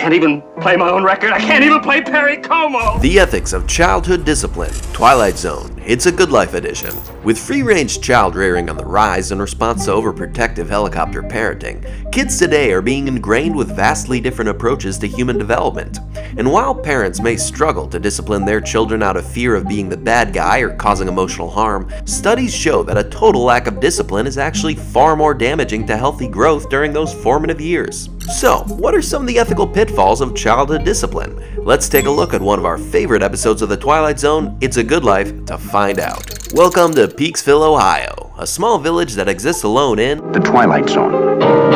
can't even play my own record. I can't even play Perry Como. The Ethics of Childhood Discipline, Twilight Zone, It's a Good Life edition. With free-range child rearing on the rise in response to overprotective helicopter parenting, kids today are being ingrained with vastly different approaches to human development. And while parents may struggle to discipline their children out of fear of being the bad guy or causing emotional harm, studies show that a total lack of discipline is actually far more damaging to healthy growth during those formative years. So, what are some of the ethical pitfalls of childhood discipline? Let's take a look at one of our favorite episodes of The Twilight Zone, It's a Good Life, to find out. Welcome to Peaksville, Ohio, a small village that exists alone in the Twilight Zone.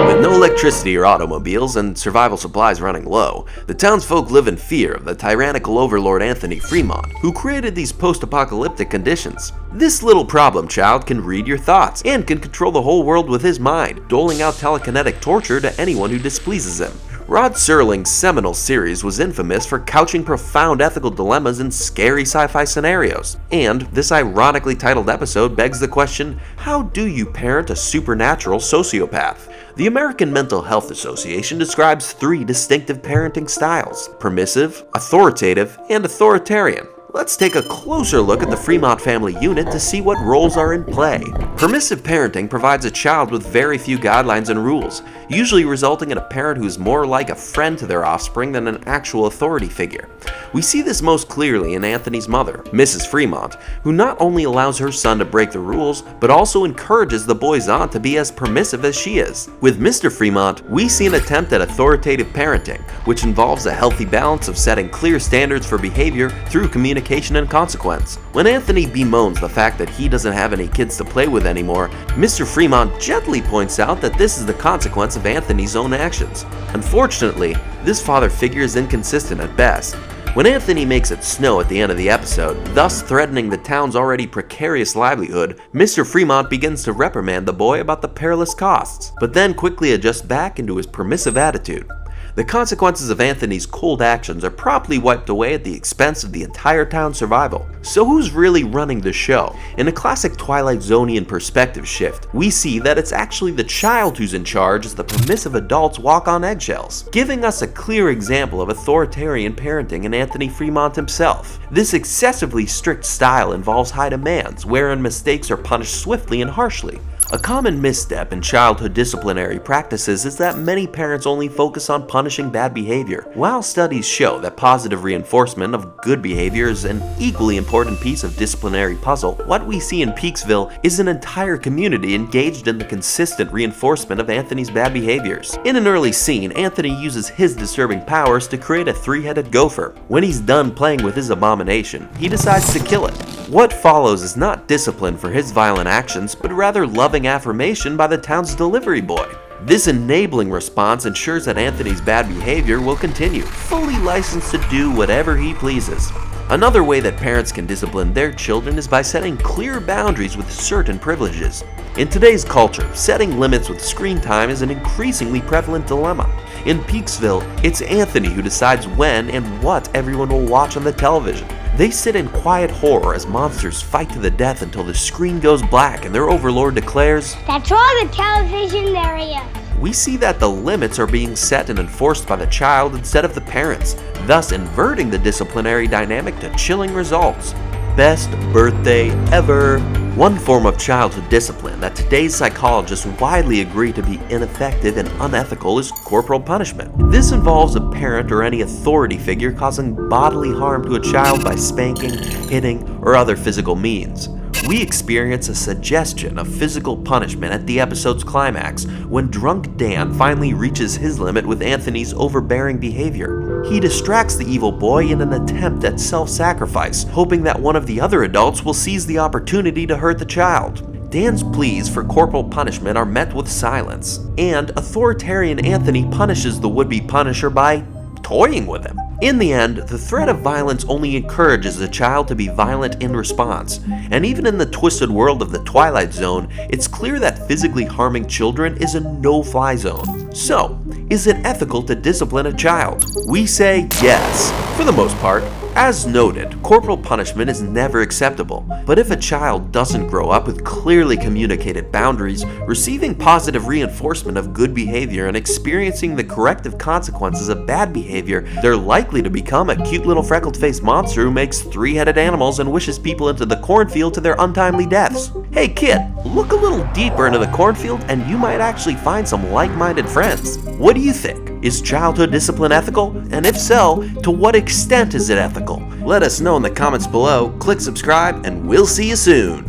With no electricity or automobiles and survival supplies running low, the townsfolk live in fear of the tyrannical overlord Anthony Fremont, who created these post-apocalyptic conditions. This little problem child can read your thoughts and can control the whole world with his mind, doling out telekinetic torture to anyone who displeases him. Rod Serling's seminal series was infamous for couching profound ethical dilemmas in scary sci-fi scenarios. And this ironically titled episode begs the question, how do you parent a supernatural sociopath? The American Mental Health Association describes 3 distinctive parenting styles: permissive, authoritative, and authoritarian. Let's take a closer look at the Fremont family unit to see what roles are in play. Permissive parenting provides a child with very few guidelines and rules, usually resulting in a parent who's more like a friend to their offspring than an actual authority figure. We see this most clearly in Anthony's mother, Mrs. Fremont, who not only allows her son to break the rules, but also encourages the boy's aunt to be as permissive as she is. With Mr. Fremont, we see an attempt at authoritative parenting, which involves a healthy balance of setting clear standards for behavior through communication and consequence. When Anthony bemoans the fact that he doesn't have any kids to play with anymore, Mr. Fremont gently points out that this is the consequence of Anthony's own actions. Unfortunately, this father figure is inconsistent at best. When Anthony makes it snow at the end of the episode, thus threatening the town's already precarious livelihood, Mr. Fremont begins to reprimand the boy about the perilous costs, but then quickly adjusts back into his permissive attitude. The consequences of Anthony's cold actions are promptly wiped away at the expense of the entire town's survival. So who's really running the show? In a classic Twilight Zonian perspective shift, we see that it's actually the child who's in charge as the permissive adults walk on eggshells, giving us a clear example of authoritarian parenting in Anthony Fremont himself. This excessively strict style involves high demands, wherein mistakes are punished swiftly and harshly. A common misstep in childhood disciplinary practices is that many parents only focus on punishing bad behavior. While studies show that positive reinforcement of good behavior is an equally important piece of disciplinary puzzle, what we see in Peaksville is an entire community engaged in the consistent reinforcement of Anthony's bad behaviors. In an early scene, Anthony uses his disturbing powers to create a 3-headed gopher. When he's done playing with his abomination, he decides to kill it. What follows is not discipline for his violent actions, but rather loving affirmation by the town's delivery boy. This enabling response ensures that Anthony's bad behavior will continue, fully licensed to do whatever he pleases. Another way that parents can discipline their children is by setting clear boundaries with certain privileges. In today's culture, setting limits with screen time is an increasingly prevalent dilemma. In Peaksville, it's Anthony who decides when and what everyone will watch on the television. They sit in quiet horror as monsters fight to the death until the screen goes black and their overlord declares, "That's all the television there is." We see that the limits are being set and enforced by the child instead of the parents, thus inverting the disciplinary dynamic to chilling results. Best birthday ever! One form of childhood discipline that today's psychologists widely agree to be ineffective and unethical is corporal punishment. This involves a parent or any authority figure causing bodily harm to a child by spanking, hitting, or other physical means. We experience a suggestion of physical punishment at the episode's climax when drunk Dan finally reaches his limit with Anthony's overbearing behavior. He distracts the evil boy in an attempt at self-sacrifice, hoping that one of the other adults will seize the opportunity to hurt the child. Dan's pleas for corporal punishment are met with silence, and authoritarian Anthony punishes the would-be punisher by toying with him. In the end, the threat of violence only encourages the child to be violent in response, and even in the twisted world of the Twilight Zone, it's clear that physically harming children is a no-fly zone. So, is it ethical to discipline a child? We say yes, for the most part. As noted, corporal punishment is never acceptable, but if a child doesn't grow up with clearly communicated boundaries, receiving positive reinforcement of good behavior and experiencing the corrective consequences of bad behavior, they're likely to become a cute little freckled-faced monster who makes three-headed animals and wishes people into the cornfield to their untimely deaths. Hey kid, look a little deeper into the cornfield and you might actually find some like-minded friends. What do you think? Is childhood discipline ethical? And if so, to what extent is it ethical? Let us know in the comments below, click subscribe, and we'll see you soon.